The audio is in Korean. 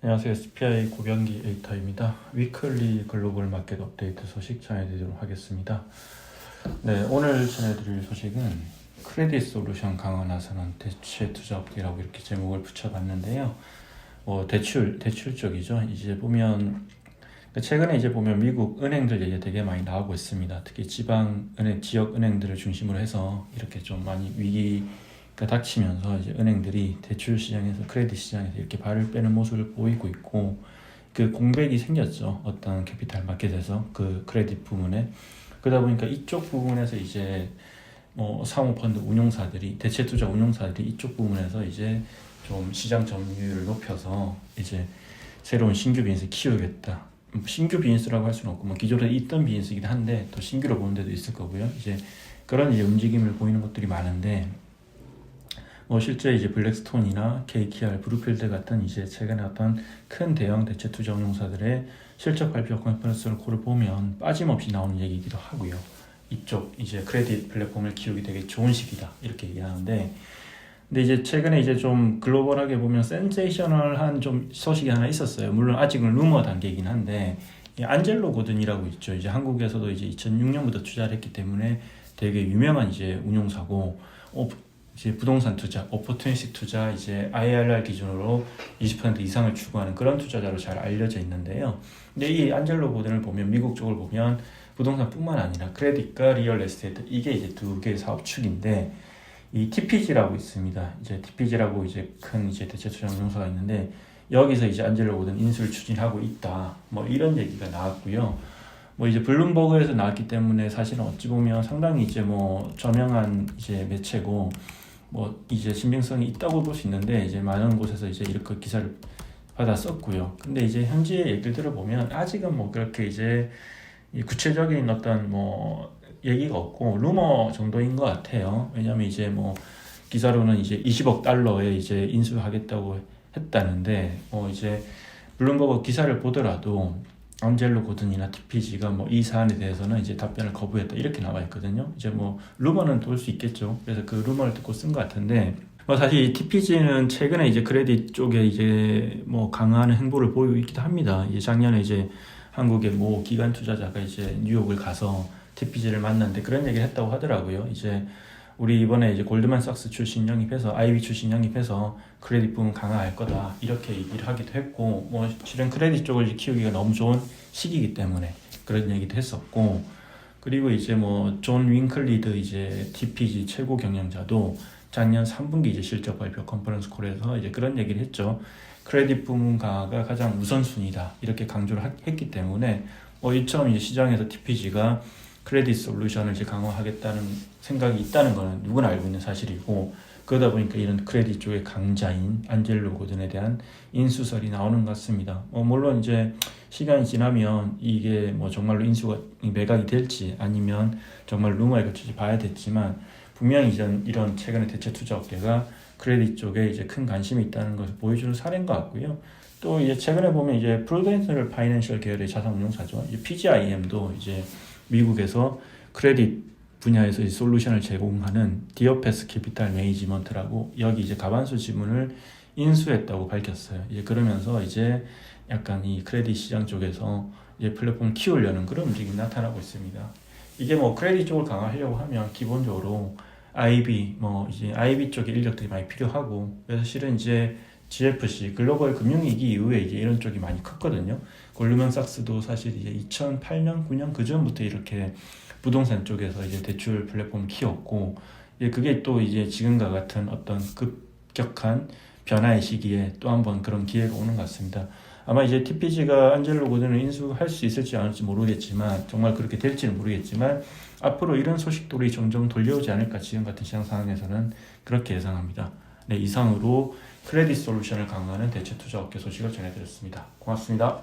안녕하세요. SPI 고병기 에이터입니다. 위클리 글로벌 마켓 업데이트 소식 전해드리도록 하겠습니다. 네, 오늘 전해드릴 소식은 크레딧 솔루션 강화 나서는 대체 투자 업계라고 이렇게 제목을 붙여봤는데요. 대출 쪽이죠. 이제 보면 최근에 이제 보면 미국 은행들 얘기 되게 많이 나오고 있습니다. 특히 지방 은행, 지역 은행들을 중심으로 해서 이렇게 좀 많이 위기가 닥치면서 이제 은행들이 대출 시장에서 크레딧 시장에서 이렇게 발을 빼는 모습을 보이고 있고, 그 공백이 생겼죠. 어떤 캐피탈 마켓에서 그 크레딧 부문에. 그러다 보니까 이쪽 부분에서 이제 사모펀드 운용사들이, 대체 투자 운용사들이 이쪽 부분에서 이제 좀 시장 점유율을 높여서 이제 새로운 신규 비즈니스 키우겠다. 신규 비즈니스라고 할 수는 없고 기존에 있던 비즈니스이긴 한데 또 신규로 보는 데도 있을 거고요. 이제 그런 이제 움직임을 보이는 것들이 많은데, 실제 이제 블랙스톤이나 KKR, 브루필드 같은 이제 최근에 어떤 큰 대형 대체 투자 운용사들의 실적 발표 컨퍼런스를 보면 빠짐없이 나오는 얘기이기도 하고요. 이쪽 이제 크레딧 플랫폼을 키우기 되게 좋은 시기다 이렇게 얘기하는데, 근데 이제 최근에 이제 좀 글로벌하게 보면 센세이셔널한 좀 소식이 하나 있었어요. 물론 아직은 루머 단계이긴 한데, 안젤로 고든이라고 있죠. 이제 한국에서도 이제 2006년부터 투자를 했기 때문에 되게 유명한 이제 운용사고, 이제 부동산 투자, 오퍼튜니티 투자, 이제 IRR 기준으로 20% 이상을 추구하는 그런 투자자로 잘 알려져 있는데요. 근데 이 안젤로 고든을 보면 미국 쪽을 보면 부동산뿐만 아니라 크레딧과 리얼 에스테이트, 이게 이제 두 개의 사업 축인데, 이 TPG라고 있습니다. 이제 TPG라고 이제 큰 이제 대체 투자 운용사가 있는데, 여기서 이제 안젤로 고든 인수를 추진하고 있다. 이런 얘기가 나왔고요. 이제 블룸버그에서 나왔기 때문에 사실은 어찌 보면 상당히 이제 저명한 이제 매체고, 이제 신빙성이 있다고 볼 수 있는데, 이제 많은 곳에서 이제 이렇게 기사를 받아 썼고요. 근데 이제 현지의 얘기를 들어보면 아직은 그렇게 이제 구체적인 어떤 얘기가 없고 루머 정도인 것 같아요. 왜냐면 이제 기사로는 이제 20억 달러에 이제 인수하겠다고 했다는데, 이제 블룸버그 기사를 보더라도 안젤로 고든이나 TPG가 이 사안에 대해서는 이제 답변을 거부했다 이렇게 나와 있거든요. 이제 루머는 돌 수 있겠죠. 그래서 그 루머를 듣고 쓴 것 같은데, 사실 TPG는 최근에 이제 크레딧 쪽에 이제 강화하는 행보를 보이고 있기도 합니다. 이제 작년에 이제 한국의 기관 투자자가 이제 뉴욕을 가서 TPG를 만났는데 그런 얘기를 했다고 하더라고요. 이제 우리 이번에 이제 골드만삭스 출신 영입해서, IB 출신 영입해서 크레딧 부분 강화할 거다 이렇게 얘기를 하기도 했고, 실은 크레딧 쪽을 키우기가 너무 좋은 시기이기 때문에 그런 얘기도 했었고, 그리고 이제 존 윙클리드 이제 TPG 최고 경영자도 작년 3분기 이제 실적 발표 컨퍼런스 콜에서 이제 그런 얘기를 했죠. 크레딧 부문 강화가 가장 우선순위다 이렇게 강조를 했기 때문에 이처럼 이제 시장에서 TPG가 크레딧 솔루션을 이제 강화하겠다는 생각이 있다는 거는 누구나 알고 있는 사실이고, 그러다 보니까 이런 크레딧 쪽의 강자인 안젤로 고든에 대한 인수설이 나오는 것 같습니다. 물론 이제 시간이 지나면 이게 정말로 인수가 매각이 될지 아니면 정말 루머에 그칠지 봐야 됐지만, 분명히 이런 최근에 대체 투자 업계가 크레딧 쪽에 이제 큰 관심이 있다는 것을 보여주는 사례인 것 같고요. 또 이제 최근에 보면 이제 프루덴셜 파이낸셜 계열의 자산 운용사죠. 이제 PGIM도 이제 미국에서 크레딧 분야에서 솔루션을 제공하는 디어패스 캐피탈 매니지먼트라고 여기 이제 가반수 지분을 인수했다고 밝혔어요. 이제 그러면서 이제 약간 이 크레딧 시장 쪽에서 이제 플랫폼 키우려는 그런 움직임이 나타나고 있습니다. 이게 크레딧 쪽을 강화하려고 하면 기본적으로 IB 이제 IB 쪽의 인력들이 많이 필요하고, 그래서 실은 이제 GFC 글로벌 금융위기 이후에 이제 이런 쪽이 많이 컸거든요. 골드만삭스도 사실 이제 2008년, 9년 그 전부터 이렇게 부동산 쪽에서 이제 대출 플랫폼을 키웠고, 그게 또 이제 지금과 같은 어떤 급격한 변화의 시기에 또 한 번 그런 기회가 오는 것 같습니다. 아마 이제 TPG가 안젤로 고든을 인수할 수 있을지 않을지 모르겠지만, 정말 그렇게 될지는 모르겠지만, 앞으로 이런 소식들이 종종 돌려오지 않을까 지금 같은 시장 상황에서는 그렇게 예상합니다. 네, 이상으로 크레딧 솔루션을 강화하는 대체 투자 업계 소식을 전해드렸습니다. 고맙습니다.